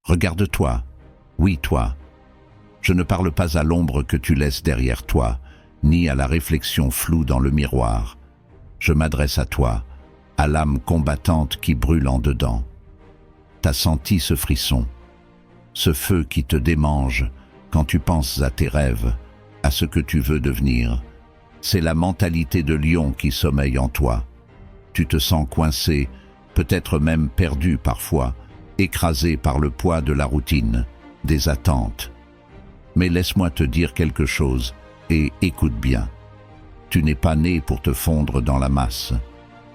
Regarde-toi. Oui, toi. Je ne parle pas à l'ombre que tu laisses derrière toi, ni à la réflexion floue dans le miroir. Je m'adresse à toi, à l'âme combattante qui brûle en dedans. T'as senti ce frisson, ce feu qui te démange quand tu penses à tes rêves, à ce que tu veux devenir. C'est la mentalité de lion qui sommeille en toi. Tu te sens coincé, peut-être même perdu parfois, écrasé par le poids de la routine, des attentes. Mais laisse-moi te dire quelque chose, et écoute bien. Tu n'es pas né pour te fondre dans la masse.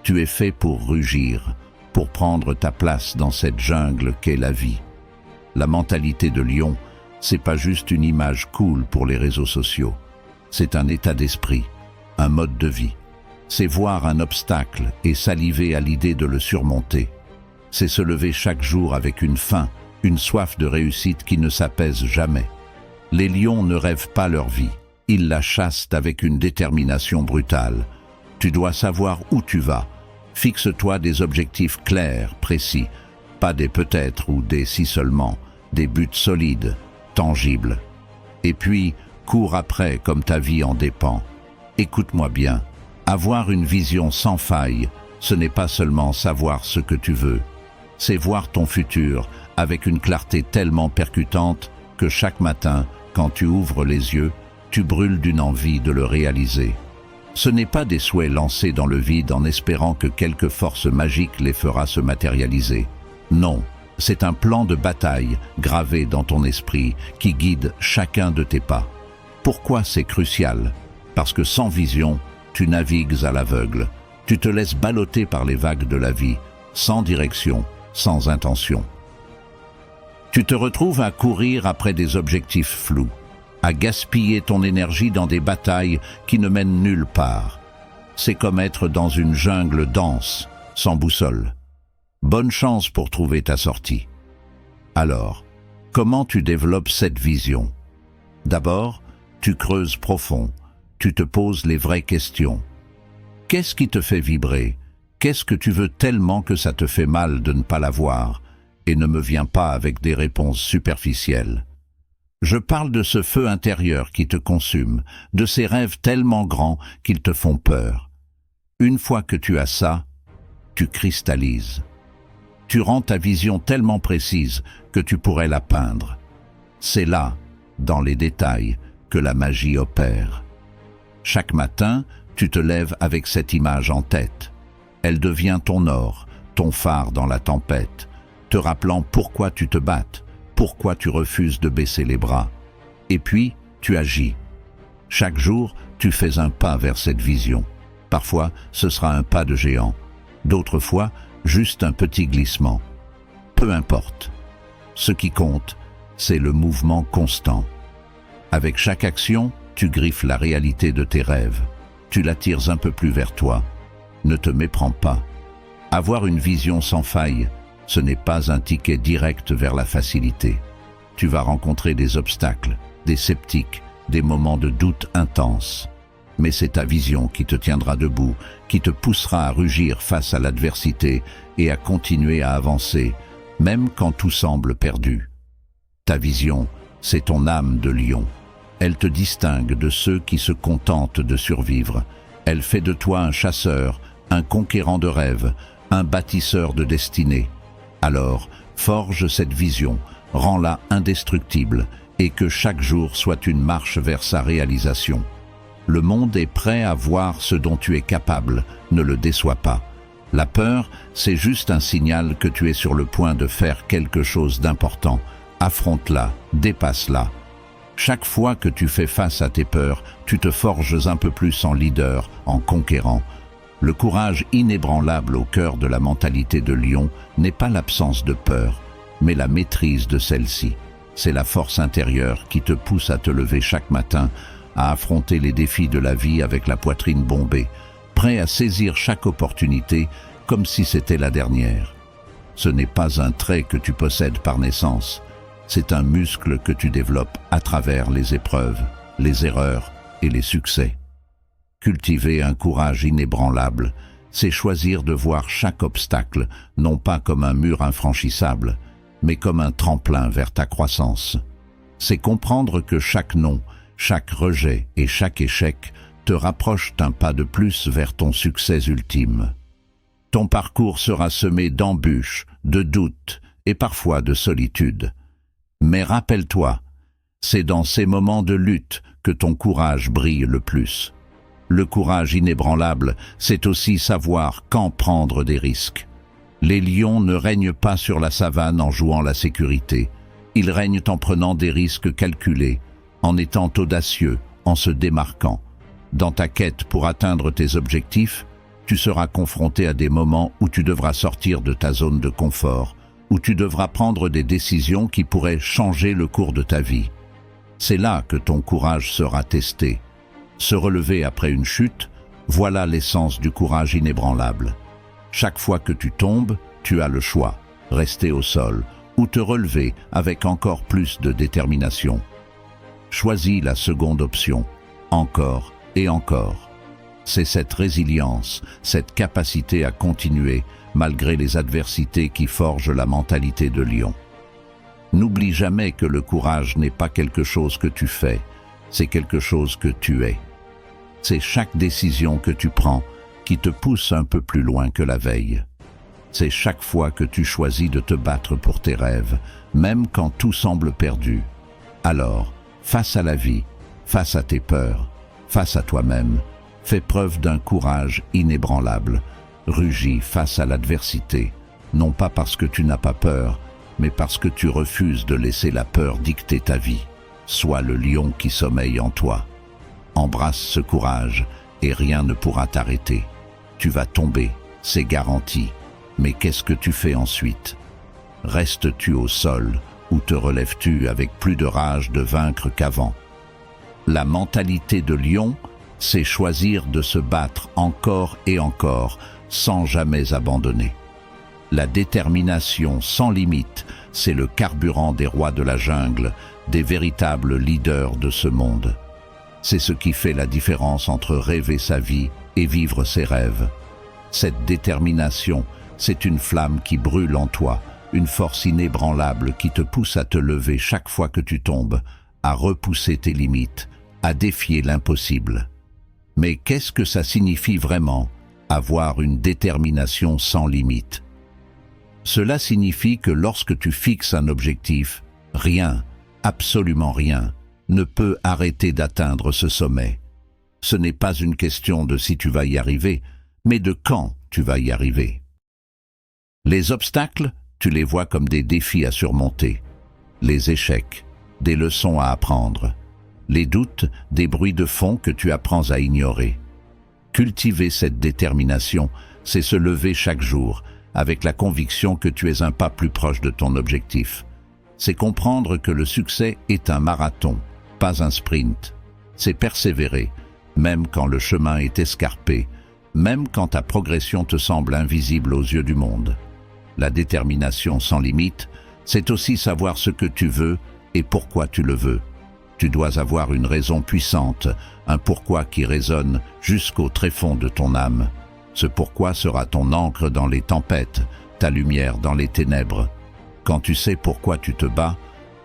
Tu es fait pour rugir, pour prendre ta place dans cette jungle qu'est la vie. La mentalité de lion, c'est pas juste une image cool pour les réseaux sociaux. C'est un état d'esprit, un mode de vie. C'est voir un obstacle et saliver à l'idée de le surmonter. C'est se lever chaque jour avec une faim, une soif de réussite qui ne s'apaise jamais. Les lions ne rêvent pas leur vie, ils la chassent avec une détermination brutale. Tu dois savoir où tu vas. Fixe-toi des objectifs clairs, précis, pas des peut-être ou des si seulement, des buts solides, tangibles. Et puis, cours après comme ta vie en dépend. Écoute-moi bien, avoir une vision sans faille, ce n'est pas seulement savoir ce que tu veux, c'est voir ton futur avec une clarté tellement percutante que chaque matin, quand tu ouvres les yeux, tu brûles d'une envie de le réaliser. Ce n'est pas des souhaits lancés dans le vide en espérant que quelque force magique les fera se matérialiser. Non, c'est un plan de bataille gravé dans ton esprit qui guide chacun de tes pas. Pourquoi c'est crucial? Parce que sans vision, tu navigues à l'aveugle. Tu te laisses balloter par les vagues de la vie, sans direction, sans intention. Tu te retrouves à courir après des objectifs flous, à gaspiller ton énergie dans des batailles qui ne mènent nulle part. C'est comme être dans une jungle dense, sans boussole. Bonne chance pour trouver ta sortie. Alors, comment tu développes cette vision? D'abord, tu creuses profond, tu te poses les vraies questions. Qu'est-ce qui te fait vibrer? Qu'est-ce que tu veux tellement que ça te fait mal de ne pas l'avoir? Et ne me viens pas avec des réponses superficielles. Je parle de ce feu intérieur qui te consume, de ces rêves tellement grands qu'ils te font peur. Une fois que tu as ça, tu cristallises. Tu rends ta vision tellement précise que tu pourrais la peindre. C'est là, dans les détails, que la magie opère. Chaque matin, tu te lèves avec cette image en tête. Elle devient ton or, ton phare dans la tempête, te rappelant pourquoi tu te battes, pourquoi tu refuses de baisser les bras. Et puis, tu agis. Chaque jour, tu fais un pas vers cette vision. Parfois, ce sera un pas de géant. D'autres fois, juste un petit glissement. Peu importe. Ce qui compte, c'est le mouvement constant. Avec chaque action, tu griffes la réalité de tes rêves. Tu l'attires un peu plus vers toi. Ne te méprends pas. Avoir une vision sans faille, ce n'est pas un ticket direct vers la facilité. Tu vas rencontrer des obstacles, des sceptiques, des moments de doute intenses. Mais c'est ta vision qui te tiendra debout, qui te poussera à rugir face à l'adversité et à continuer à avancer, même quand tout semble perdu. Ta vision, c'est ton âme de lion. Elle te distingue de ceux qui se contentent de survivre. Elle fait de toi un chasseur, un conquérant de rêves, un bâtisseur de destinée. Alors, forge cette vision, rends-la indestructible et que chaque jour soit une marche vers sa réalisation. Le monde est prêt à voir ce dont tu es capable, ne le déçois pas. La peur, c'est juste un signal que tu es sur le point de faire quelque chose d'important. Affronte-la, dépasse-la. Chaque fois que tu fais face à tes peurs, tu te forges un peu plus en leader, en conquérant. Le courage inébranlable au cœur de la mentalité de lion n'est pas l'absence de peur, mais la maîtrise de celle-ci. C'est la force intérieure qui te pousse à te lever chaque matin, à affronter les défis de la vie avec la poitrine bombée, prêt à saisir chaque opportunité comme si c'était la dernière. Ce n'est pas un trait que tu possèdes par naissance, c'est un muscle que tu développes à travers les épreuves, les erreurs et les succès. Cultiver un courage inébranlable, c'est choisir de voir chaque obstacle non pas comme un mur infranchissable, mais comme un tremplin vers ta croissance. C'est comprendre que chaque non, chaque rejet et chaque échec te rapprochent d'un pas de plus vers ton succès ultime. Ton parcours sera semé d'embûches, de doutes et parfois de solitude. Mais rappelle-toi, c'est dans ces moments de lutte que ton courage brille le plus. Le courage inébranlable, c'est aussi savoir quand prendre des risques. Les lions ne règnent pas sur la savane en jouant la sécurité. Ils règnent en prenant des risques calculés, en étant audacieux, en se démarquant. Dans ta quête pour atteindre tes objectifs, tu seras confronté à des moments où tu devras sortir de ta zone de confort, où tu devras prendre des décisions qui pourraient changer le cours de ta vie. C'est là que ton courage sera testé. Se relever après une chute, voilà l'essence du courage inébranlable. Chaque fois que tu tombes, tu as le choix, rester au sol ou te relever avec encore plus de détermination. Choisis la seconde option, encore et encore. C'est cette résilience, cette capacité à continuer malgré les adversités qui forgent la mentalité de lion. N'oublie jamais que le courage n'est pas quelque chose que tu fais, c'est quelque chose que tu es. C'est chaque décision que tu prends qui te pousse un peu plus loin que la veille. C'est chaque fois que tu choisis de te battre pour tes rêves, même quand tout semble perdu. Alors, face à la vie, face à tes peurs, face à toi-même, fais preuve d'un courage inébranlable. Rugis face à l'adversité, non pas parce que tu n'as pas peur, mais parce que tu refuses de laisser la peur dicter ta vie. Sois le lion qui sommeille en toi. Embrasse ce courage et rien ne pourra t'arrêter. Tu vas tomber, c'est garanti. Mais qu'est-ce que tu fais ensuite? Restes-tu au sol ou te relèves-tu avec plus de rage de vaincre qu'avant? La mentalité de lion, c'est choisir de se battre encore et encore, sans jamais abandonner. La détermination sans limite, c'est le carburant des rois de la jungle, des véritables leaders de ce monde. C'est ce qui fait la différence entre rêver sa vie et vivre ses rêves. Cette détermination, c'est une flamme qui brûle en toi, une force inébranlable qui te pousse à te lever chaque fois que tu tombes, à repousser tes limites, à défier l'impossible. Mais qu'est-ce que ça signifie vraiment, avoir une détermination sans limite? Cela signifie que lorsque tu fixes un objectif, rien, absolument rien, ne peut arrêter d'atteindre ce sommet. Ce n'est pas une question de si tu vas y arriver, mais de quand tu vas y arriver. Les obstacles, tu les vois comme des défis à surmonter. Les échecs, des leçons à apprendre. Les doutes, des bruits de fond que tu apprends à ignorer. Cultiver cette détermination, c'est se lever chaque jour, avec la conviction que tu es un pas plus proche de ton objectif. C'est comprendre que le succès est un marathon, pas un sprint. C'est persévérer, même quand le chemin est escarpé, même quand ta progression te semble invisible aux yeux du monde. La détermination sans limite, c'est aussi savoir ce que tu veux et pourquoi tu le veux. Tu dois avoir une raison puissante, un pourquoi qui résonne jusqu'au tréfonds de ton âme. Ce pourquoi sera ton encre dans les tempêtes, ta lumière dans les ténèbres. Quand tu sais pourquoi tu te bats,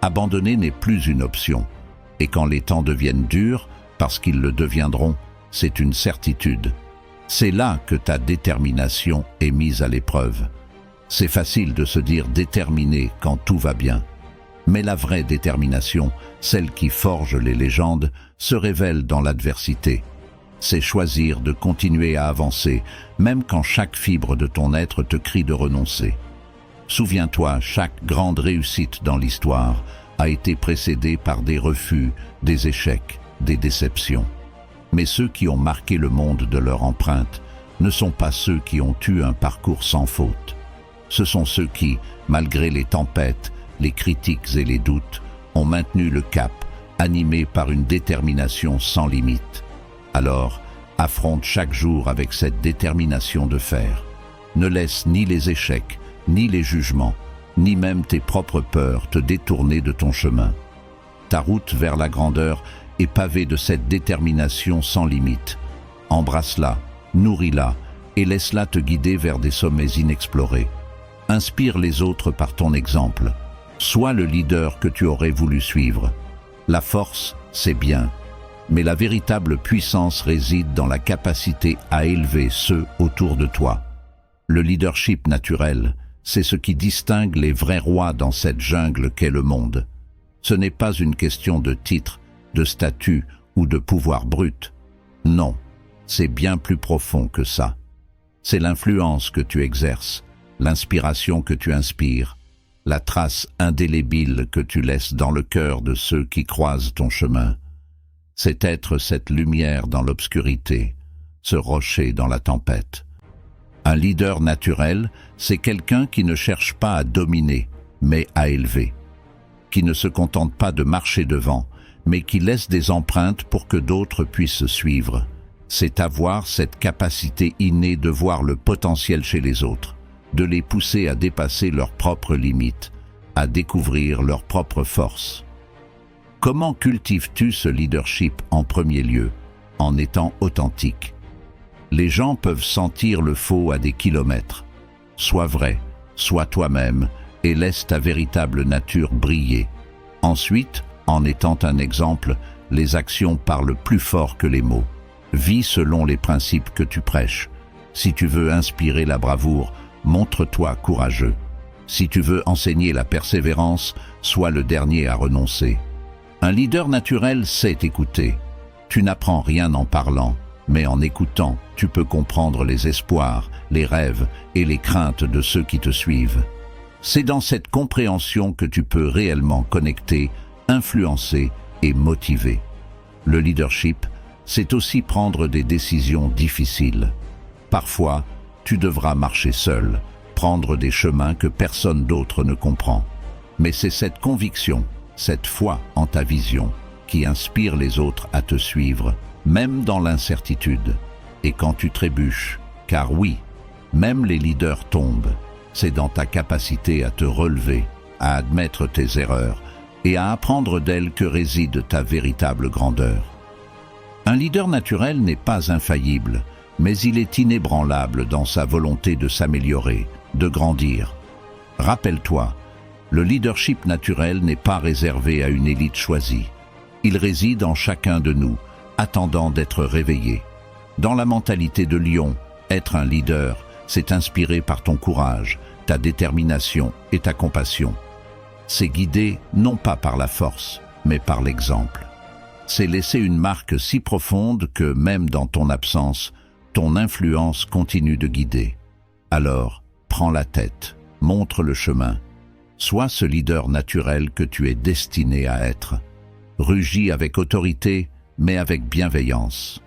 abandonner n'est plus une option. Et quand les temps deviennent durs, parce qu'ils le deviendront, c'est une certitude. C'est là que ta détermination est mise à l'épreuve. C'est facile de se dire déterminé quand tout va bien. Mais la vraie détermination, celle qui forge les légendes, se révèle dans l'adversité. C'est choisir de continuer à avancer, même quand chaque fibre de ton être te crie de renoncer. Souviens-toi, chaque grande réussite dans l'histoire a été précédée par des refus, des échecs, des déceptions. Mais ceux qui ont marqué le monde de leur empreinte ne sont pas ceux qui ont eu un parcours sans faute. Ce sont ceux qui, malgré les tempêtes, les critiques et les doutes, ont maintenu le cap, animés par une détermination sans limite. Alors, affronte chaque jour avec cette détermination de fer. Ne laisse ni les échecs, ni les jugements, ni même tes propres peurs te détourner de ton chemin. Ta route vers la grandeur est pavée de cette détermination sans limite. Embrasse-la, nourris-la et laisse-la te guider vers des sommets inexplorés. Inspire les autres par ton exemple. Sois le leader que tu aurais voulu suivre. La force, c'est bien, mais la véritable puissance réside dans la capacité à élever ceux autour de toi. Le leadership naturel, c'est ce qui distingue les vrais rois dans cette jungle qu'est le monde. Ce n'est pas une question de titre, de statut ou de pouvoir brut. Non, c'est bien plus profond que ça. C'est l'influence que tu exerces, l'inspiration que tu inspires, la trace indélébile que tu laisses dans le cœur de ceux qui croisent ton chemin. C'est être cette lumière dans l'obscurité, ce rocher dans la tempête. Un leader naturel, c'est quelqu'un qui ne cherche pas à dominer, mais à élever, qui ne se contente pas de marcher devant, mais qui laisse des empreintes pour que d'autres puissent suivre. C'est avoir cette capacité innée de voir le potentiel chez les autres, de les pousser à dépasser leurs propres limites, à découvrir leurs propres forces. Comment cultives-tu ce leadership en premier lieu? En étant authentique. Les gens peuvent sentir le faux à des kilomètres. Sois vrai, sois toi-même et laisse ta véritable nature briller. Ensuite, en étant un exemple, les actions parlent plus fort que les mots. Vis selon les principes que tu prêches. Si tu veux inspirer la bravoure, montre-toi courageux. Si tu veux enseigner la persévérance, sois le dernier à renoncer. Un leader naturel sait écouter. Tu n'apprends rien en parlant, mais en écoutant, tu peux comprendre les espoirs, les rêves et les craintes de ceux qui te suivent. C'est dans cette compréhension que tu peux réellement connecter, influencer et motiver. Le leadership, c'est aussi prendre des décisions difficiles. Parfois, tu devras marcher seul, prendre des chemins que personne d'autre ne comprend. Mais c'est cette conviction, cette foi en ta vision, qui inspire les autres à te suivre, même dans l'incertitude. Et quand tu trébuches, car oui, même les leaders tombent, c'est dans ta capacité à te relever, à admettre tes erreurs et à apprendre d'elles que réside ta véritable grandeur. Un leader naturel n'est pas infaillible, mais il est inébranlable dans sa volonté de s'améliorer, de grandir. Rappelle-toi, le leadership naturel n'est pas réservé à une élite choisie. Il réside en chacun de nous, attendant d'être réveillé. Dans la mentalité de lion, être un leader, c'est inspiré par ton courage, ta détermination et ta compassion. C'est guidé non pas par la force, mais par l'exemple. C'est laisser une marque si profonde que même dans ton absence, ton influence continue de guider. Alors, prends la tête, montre le chemin. Sois ce leader naturel que tu es destiné à être. Rugis avec autorité, mais avec bienveillance.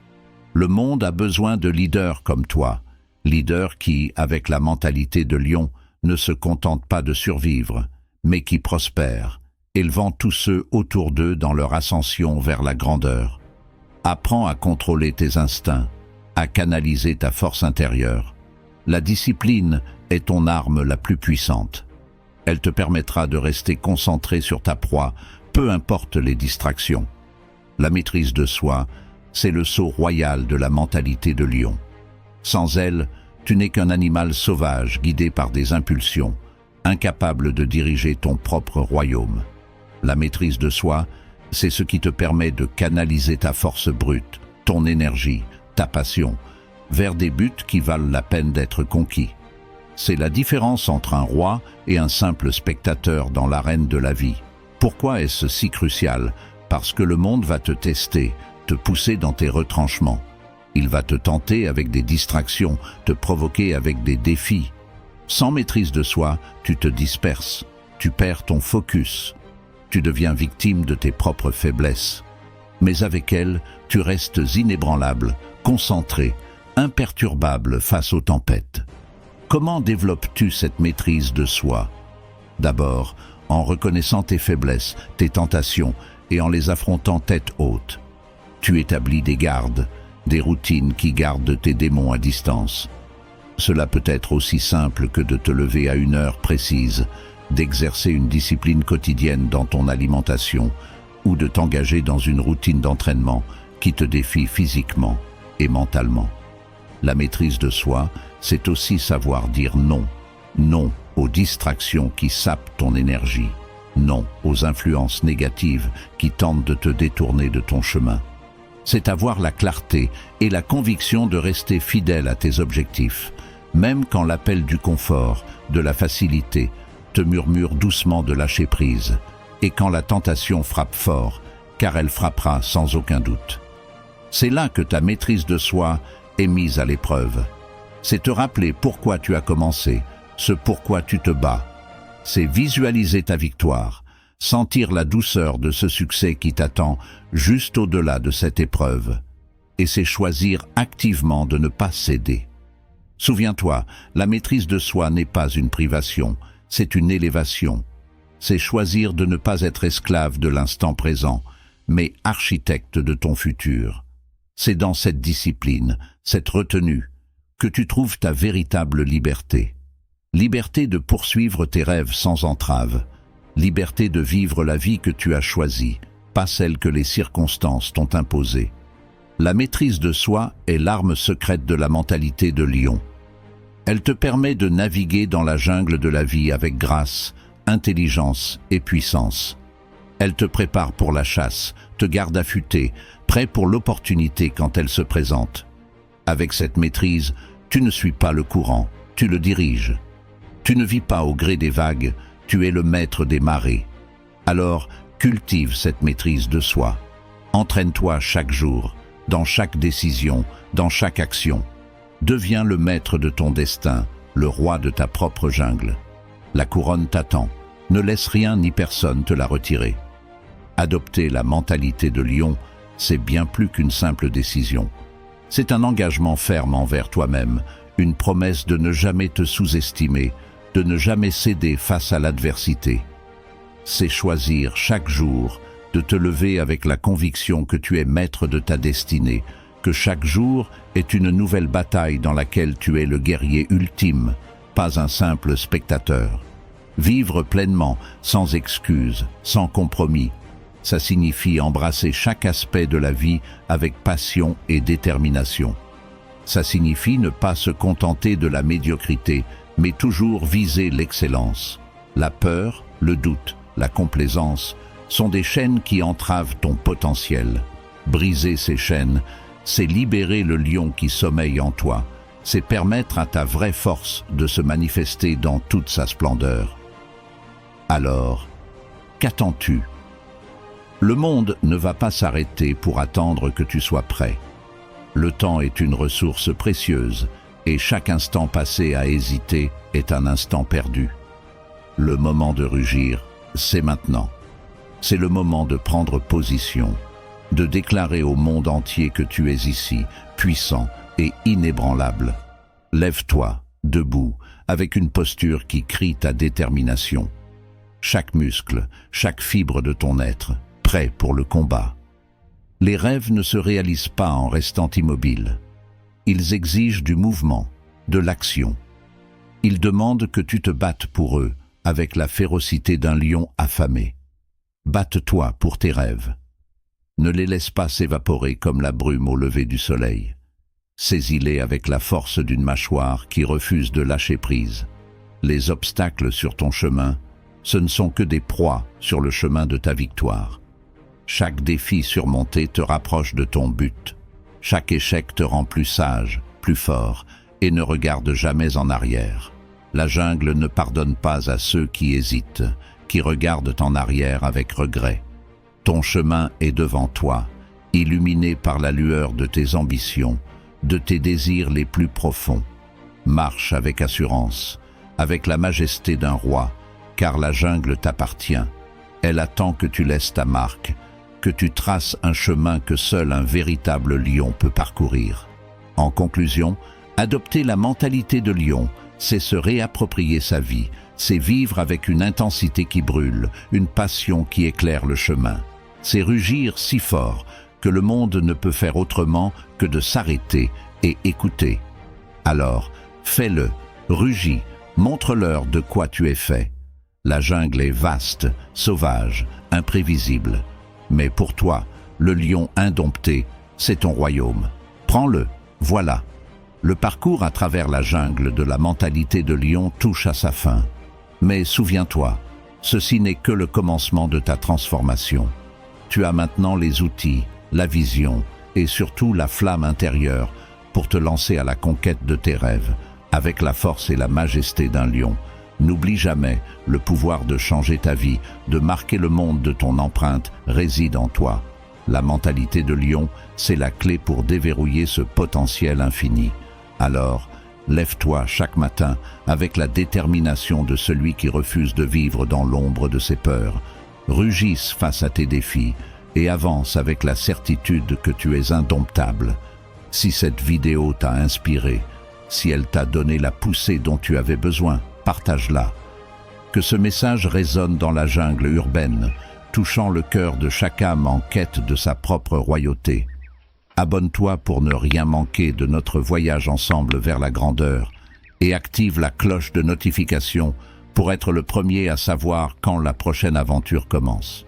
Le monde a besoin de leaders comme toi, leaders qui, avec la mentalité de lion, ne se contentent pas de survivre, mais qui prospèrent, élevant tous ceux autour d'eux dans leur ascension vers la grandeur. Apprends à contrôler tes instincts, à canaliser ta force intérieure. La discipline est ton arme la plus puissante. Elle te permettra de rester concentré sur ta proie, peu importe les distractions. La maîtrise de soi, c'est le sceau royal de la mentalité de lion. Sans elle, tu n'es qu'un animal sauvage guidé par des impulsions, incapable de diriger ton propre royaume. La maîtrise de soi, c'est ce qui te permet de canaliser ta force brute, ton énergie, ta passion, vers des buts qui valent la peine d'être conquis. C'est la différence entre un roi et un simple spectateur dans l'arène de la vie. Pourquoi est-ce si crucial? Parce que le monde va te tester, te pousser dans tes retranchements. Il va te tenter avec des distractions, te provoquer avec des défis. Sans maîtrise de soi, tu te disperses, tu perds ton focus, tu deviens victime de tes propres faiblesses. Mais avec elles, tu restes inébranlable, concentré, imperturbable face aux tempêtes. Comment développes-tu cette maîtrise de soi? D'abord, en reconnaissant tes faiblesses, tes tentations et en les affrontant tête haute. Tu établis des gardes, des routines qui gardent tes démons à distance. Cela peut être aussi simple que de te lever à une heure précise, d'exercer une discipline quotidienne dans ton alimentation ou de t'engager dans une routine d'entraînement qui te défie physiquement et mentalement. La maîtrise de soi, c'est aussi savoir dire non. Non aux distractions qui sapent ton énergie. non aux influences négatives qui tentent de te détourner de ton chemin. C'est avoir la clarté et la conviction de rester fidèle à tes objectifs, même quand l'appel du confort, de la facilité, te murmure doucement de lâcher prise, et quand la tentation frappe fort, car elle frappera sans aucun doute. C'est là que ta maîtrise de soi est mise à l'épreuve. C'est te rappeler pourquoi tu as commencé, ce pourquoi tu te bats. C'est visualiser ta victoire, sentir la douceur de ce succès qui t'attend juste au-delà de cette épreuve. Et c'est choisir activement de ne pas céder. Souviens-toi, la maîtrise de soi n'est pas une privation, c'est une élévation. C'est choisir de ne pas être esclave de l'instant présent, mais architecte de ton futur. C'est dans cette discipline, cette retenue, que tu trouves ta véritable liberté. Liberté de poursuivre tes rêves sans entrave. Liberté de vivre la vie que tu as choisie, pas celle que les circonstances t'ont imposée. La maîtrise de soi est l'arme secrète de la mentalité de lion. Elle te permet de naviguer dans la jungle de la vie avec grâce, intelligence et puissance. Elle te prépare pour la chasse, te garde affûté, prêt pour l'opportunité quand elle se présente. Avec cette maîtrise, tu ne suis pas le courant, tu le diriges. Tu ne vis pas au gré des vagues, tu es le maître des marées. Alors, cultive cette maîtrise de soi. Entraîne-toi chaque jour, dans chaque décision, dans chaque action. Deviens le maître de ton destin, le roi de ta propre jungle. La couronne t'attend. Ne laisse rien ni personne te la retirer. Adopter la mentalité de lion, c'est bien plus qu'une simple décision. C'est un engagement ferme envers toi-même, une promesse de ne jamais te sous-estimer, de ne jamais céder face à l'adversité. C'est choisir chaque jour de te lever avec la conviction que tu es maître de ta destinée, que chaque jour est une nouvelle bataille dans laquelle tu es le guerrier ultime, pas un simple spectateur. Vivre pleinement, sans excuses, sans compromis, ça signifie embrasser chaque aspect de la vie avec passion et détermination. Ça signifie ne pas se contenter de la médiocrité, mais toujours viser l'excellence. La peur, le doute, la complaisance sont des chaînes qui entravent ton potentiel. Briser ces chaînes, c'est libérer le lion qui sommeille en toi, c'est permettre à ta vraie force de se manifester dans toute sa splendeur. Alors, qu'attends-tu? Le monde ne va pas s'arrêter pour attendre que tu sois prêt. Le temps est une ressource précieuse et chaque instant passé à hésiter est un instant perdu. Le moment de rugir, c'est maintenant. C'est le moment de prendre position, de déclarer au monde entier que tu es ici, puissant et inébranlable. Lève-toi, debout, avec une posture qui crie ta détermination. Chaque muscle, chaque fibre de ton être, prêt pour le combat. Les rêves ne se réalisent pas en restant immobiles. Ils exigent du mouvement, de l'action. Ils demandent que tu te battes pour eux, avec la férocité d'un lion affamé. Batte-toi pour tes rêves. Ne les laisse pas s'évaporer comme la brume au lever du soleil. Saisis-les avec la force d'une mâchoire qui refuse de lâcher prise. Les obstacles sur ton chemin, ce ne sont que des proies sur le chemin de ta victoire. Chaque défi surmonté te rapproche de ton but. Chaque échec te rend plus sage, plus fort, et ne regarde jamais en arrière. La jungle ne pardonne pas à ceux qui hésitent, qui regardent en arrière avec regret. Ton chemin est devant toi, illuminé par la lueur de tes ambitions, de tes désirs les plus profonds. Marche avec assurance, avec la majesté d'un roi, car la jungle t'appartient. Elle attend que tu laisses ta marque, que tu traces un chemin que seul un véritable lion peut parcourir. En conclusion, adopter la mentalité de lion, c'est se réapproprier sa vie, c'est vivre avec une intensité qui brûle, une passion qui éclaire le chemin. C'est rugir si fort que le monde ne peut faire autrement que de s'arrêter et écouter. Alors, fais-le, rugis, montre-leur de quoi tu es fait. La jungle est vaste, sauvage, imprévisible. Mais pour toi, le lion indompté, c'est ton royaume. Prends-le, voilà. Le parcours à travers la jungle de la mentalité de lion touche à sa fin. Mais souviens-toi, Ceci n'est que le commencement de ta transformation. Tu as maintenant les outils, la vision et surtout la flamme intérieure pour te lancer à la conquête de tes rêves, avec la force et la majesté d'un lion. N'oublie jamais, le pouvoir de changer ta vie, de marquer le monde de ton empreinte, réside en toi. La mentalité de lion, c'est la clé pour déverrouiller ce potentiel infini. Alors, lève-toi chaque matin avec la détermination de celui qui refuse de vivre dans l'ombre de ses peurs. Rugisse face à tes défis et avance avec la certitude que tu es indomptable. Si cette vidéo t'a inspiré, si elle t'a donné la poussée dont tu avais besoin, partage-la. Que ce message résonne dans la jungle urbaine, touchant le cœur de chaque âme en quête de sa propre royauté. Abonne-toi pour ne rien manquer de notre voyage ensemble vers la grandeur et active la cloche de notification pour être le premier à savoir quand la prochaine aventure commence.